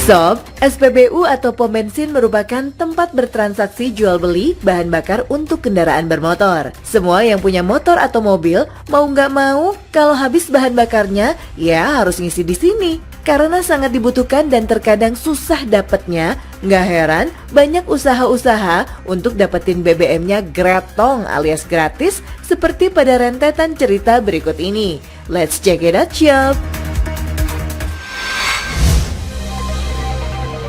Sob, SPBU atau pom bensin merupakan tempat bertransaksi jual beli bahan bakar untuk kendaraan bermotor. Semua yang punya motor atau mobil, mau nggak mau, kalau habis bahan bakarnya, ya harus ngisi di sini. Karena sangat dibutuhkan dan terkadang susah dapatnya, nggak heran banyak usaha-usaha untuk dapetin BBM-nya gretong alias gratis seperti pada rentetan cerita berikut ini. Let's check it out, Sob!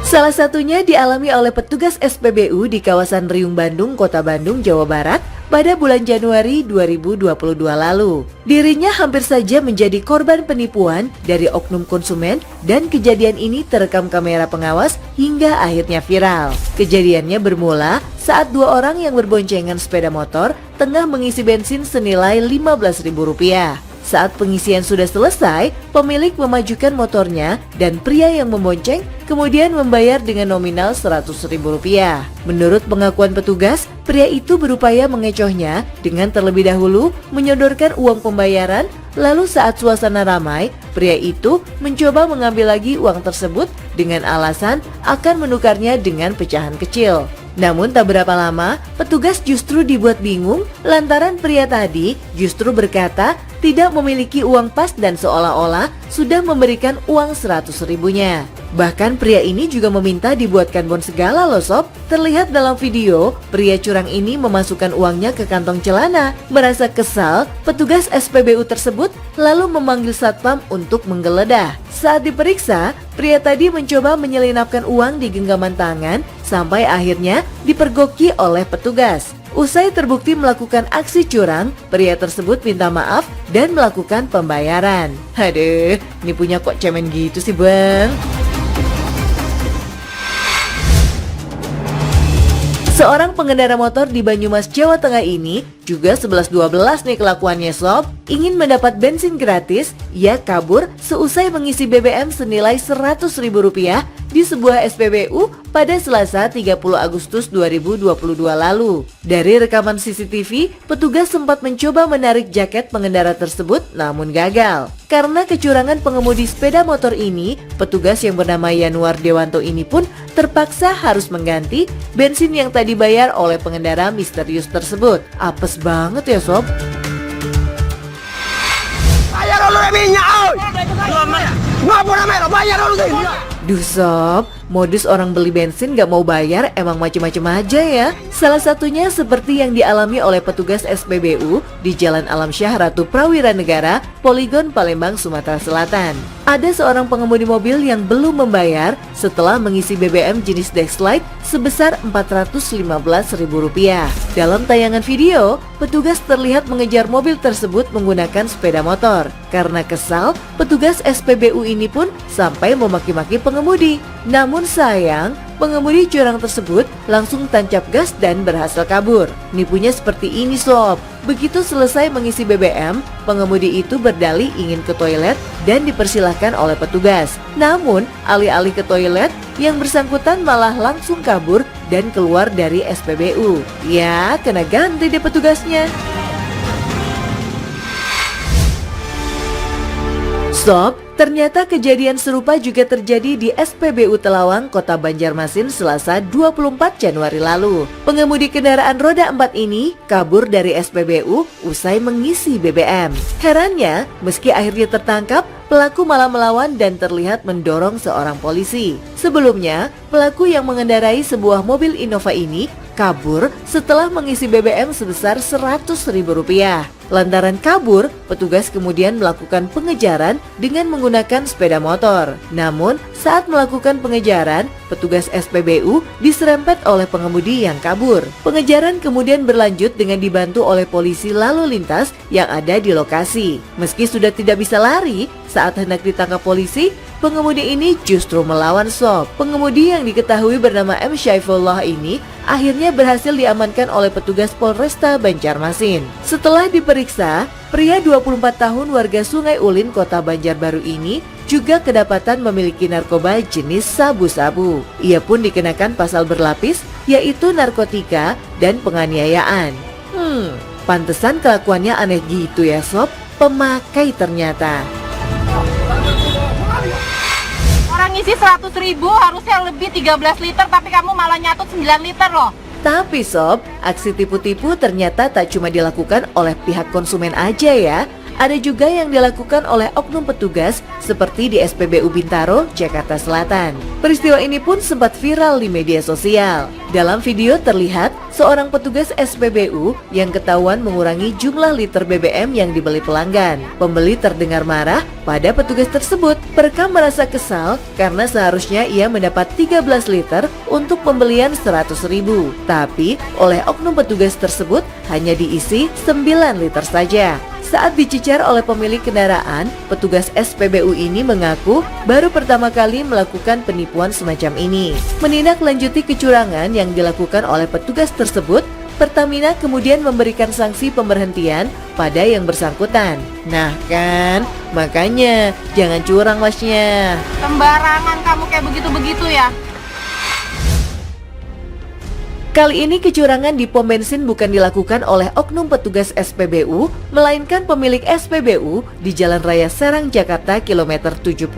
Salah satunya dialami oleh petugas SPBU di kawasan Riung Bandung, Kota Bandung, Jawa Barat pada bulan Januari 2022 lalu. Dirinya hampir saja menjadi korban penipuan dari oknum konsumen dan kejadian ini terekam kamera pengawas hingga akhirnya viral. Kejadiannya bermula saat dua orang yang berboncengan sepeda motor tengah mengisi bensin senilai Rp15.000. Saat pengisian sudah selesai, pemilik memajukan motornya dan pria yang membonceng kemudian membayar dengan nominal Rp100.000. Menurut pengakuan petugas, pria itu berupaya mengecohnya dengan terlebih dahulu menyodorkan uang pembayaran, lalu saat suasana ramai, pria itu mencoba mengambil lagi uang tersebut dengan alasan akan menukarnya dengan pecahan kecil. Namun tak berapa lama, petugas justru dibuat bingung lantaran pria tadi justru berkata tidak memiliki uang pas dan seolah-olah sudah memberikan uang 100.000-nya. Bahkan pria ini juga meminta dibuatkan bon segala loh sob. Terlihat dalam video, pria curang ini memasukkan uangnya ke kantong celana. Merasa kesal, petugas SPBU tersebut lalu memanggil satpam untuk menggeledah. Saat diperiksa, pria tadi mencoba menyelinapkan uang di genggaman tangan sampai akhirnya dipergoki oleh petugas. Usai terbukti melakukan aksi curang, pria tersebut minta maaf dan melakukan pembayaran. Aduh, ini punya kok cemen gitu sih bang. Seorang pengendara motor di Banyumas, Jawa Tengah ini juga 11-12 nih kelakuannya sob. Ingin mendapat bensin gratis, ia kabur seusai mengisi BBM senilai Rp100.000 di sebuah SPBU pada Selasa 30 Agustus 2022 lalu. Dari rekaman CCTV, petugas sempat mencoba menarik jaket pengendara tersebut namun gagal. Karena kecurangan pengemudi sepeda motor ini, petugas yang bernama Yanuar Dewanto ini pun terpaksa harus mengganti bensin yang tadi dibayar oleh pengendara misterius tersebut. Apes banget ya sob. Bayar dulu minyak, bayar dulu. Duh sob, modus orang beli bensin gak mau bayar emang macem-macem aja ya. Salah satunya seperti yang dialami oleh petugas SPBU di Jalan Alam Syah Ratu Prawira Negara, Poligon Palembang, Sumatera Selatan. Ada seorang pengemudi mobil yang belum membayar setelah mengisi BBM jenis Dexlite sebesar Rp415.000. Dalam tayangan video, petugas terlihat mengejar mobil tersebut menggunakan sepeda motor. Karena kesal, petugas SPBU ini pun sampai memaki-maki pengemudi. Namun sayang, pengemudi curang tersebut langsung tancap gas dan berhasil kabur. Nipunya seperti ini sob. Begitu selesai mengisi BBM, pengemudi itu berdalih ingin ke toilet dan dipersilahkan oleh petugas. Namun, alih-alih ke toilet, yang bersangkutan malah langsung kabur dan keluar dari SPBU. Ya, kena ganti deh petugasnya. Sob, ternyata kejadian serupa juga terjadi di SPBU Telawang, Kota Banjarmasin, Selasa 24 Januari lalu. Pengemudi kendaraan roda 4 ini kabur dari SPBU usai mengisi BBM. Herannya, meski akhirnya tertangkap, pelaku malah melawan dan terlihat mendorong seorang polisi. Sebelumnya, pelaku yang mengendarai sebuah mobil Innova ini kabur setelah mengisi BBM sebesar Rp100.000. Lantaran kabur, petugas kemudian melakukan pengejaran dengan menggunakan sepeda motor. Namun, saat melakukan pengejaran, petugas SPBU diserempet oleh pengemudi yang kabur. Pengejaran kemudian berlanjut dengan dibantu oleh polisi lalu lintas yang ada di lokasi. Meski sudah tidak bisa lari, saat hendak ditangkap polisi, pengemudi ini justru melawan sob. Pengemudi yang diketahui bernama M. Syaifullah ini akhirnya berhasil diamankan oleh petugas Polresta Banjarmasin. Setelah diperiksa, pria 24 tahun warga Sungai Ulin, Kota Banjarbaru ini juga kedapatan memiliki narkoba jenis sabu-sabu. Ia pun dikenakan pasal berlapis, yaitu narkotika dan penganiayaan. Pantesan kelakuannya aneh gitu ya sob, pemakai ternyata. Orang ngisi 100.000 harusnya lebih 13 liter, tapi kamu malah nyatut 9 liter loh. Tapi sob, aksi tipu-tipu ternyata tak cuma dilakukan oleh pihak konsumen aja ya. Ada juga yang dilakukan oleh oknum petugas seperti di SPBU Bintaro, Jakarta Selatan. Peristiwa ini pun sempat viral di media sosial. Dalam video terlihat seorang petugas SPBU yang ketahuan mengurangi jumlah liter BBM yang dibeli pelanggan. Pembeli terdengar marah pada petugas tersebut. Perekam merasa kesal karena seharusnya ia mendapat 13 liter untuk pembelian 100.000. Tapi oleh oknum petugas tersebut hanya diisi 9 liter saja. Saat dicecar oleh pemilik kendaraan, petugas SPBU ini mengaku baru pertama kali melakukan penipuan semacam ini. Menindaklanjuti kecurangan yang dilakukan oleh petugas tersebut, Pertamina kemudian memberikan sanksi pemberhentian pada yang bersangkutan. Nah kan, makanya jangan curang masnya. Sembarangan kamu kayak begitu-begitu ya. Kali ini kecurangan di pom bensin bukan dilakukan oleh oknum petugas SPBU, melainkan pemilik SPBU di Jalan Raya Serang, Jakarta, kilometer 70,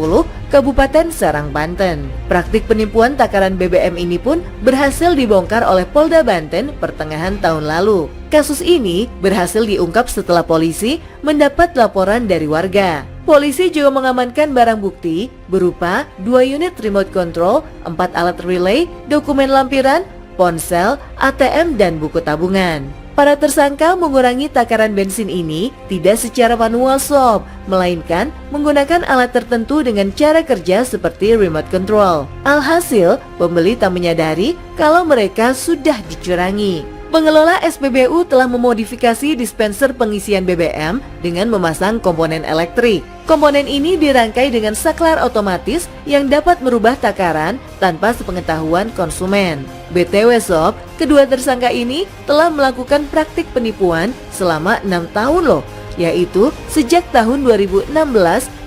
Kabupaten Serang, Banten. Praktik penipuan takaran BBM ini pun berhasil dibongkar oleh Polda Banten pertengahan tahun lalu. Kasus ini berhasil diungkap setelah polisi mendapat laporan dari warga. Polisi juga mengamankan barang bukti berupa 2 unit remote control, 4 alat relay, dokumen lampiran, ponsel, ATM, dan buku tabungan. Para tersangka mengurangi takaran bensin ini tidak secara manual sob, melainkan menggunakan alat tertentu dengan cara kerja seperti remote control. Alhasil, pembeli tak menyadari kalau mereka sudah dicurangi. Pengelola SPBU telah memodifikasi dispenser pengisian BBM dengan memasang komponen elektrik. Komponen ini dirangkai dengan saklar otomatis yang dapat merubah takaran tanpa sepengetahuan konsumen. BTW sob, kedua tersangka ini telah melakukan praktik penipuan selama 6 tahun loh, yaitu sejak tahun 2016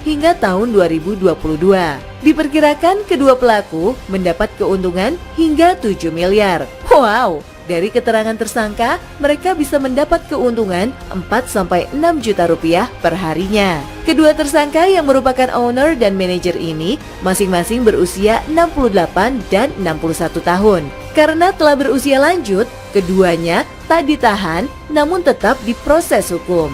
hingga tahun 2022. Diperkirakan kedua pelaku mendapat keuntungan hingga 7 miliar. Wow! Dari keterangan tersangka, mereka bisa mendapat keuntungan 4-6 juta rupiah per harinya. Kedua tersangka yang merupakan owner dan manajer ini masing-masing berusia 68 dan 61 tahun. Karena telah berusia lanjut, keduanya tak ditahan namun tetap diproses hukum.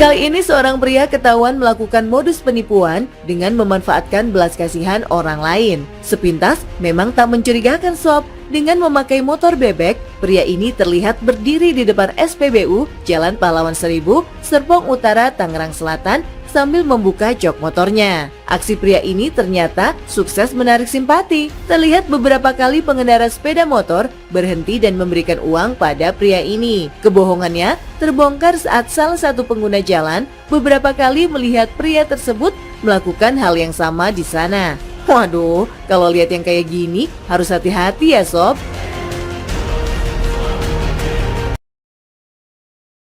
Kali ini seorang pria ketahuan melakukan modus penipuan dengan memanfaatkan belas kasihan orang lain. Sepintas memang tak mencurigakan sob. Dengan memakai motor bebek, pria ini terlihat berdiri di depan SPBU Jalan Pahlawan Seribu, Serpong Utara, Tangerang Selatan sambil membuka jok motornya. Aksi pria ini ternyata sukses menarik simpati. Terlihat beberapa kali pengendara sepeda motor berhenti dan memberikan uang pada pria ini. Kebohongannya terbongkar saat salah satu pengguna jalan beberapa kali melihat pria tersebut melakukan hal yang sama di sana. Waduh, kalau lihat yang kayak gini harus hati-hati ya sob.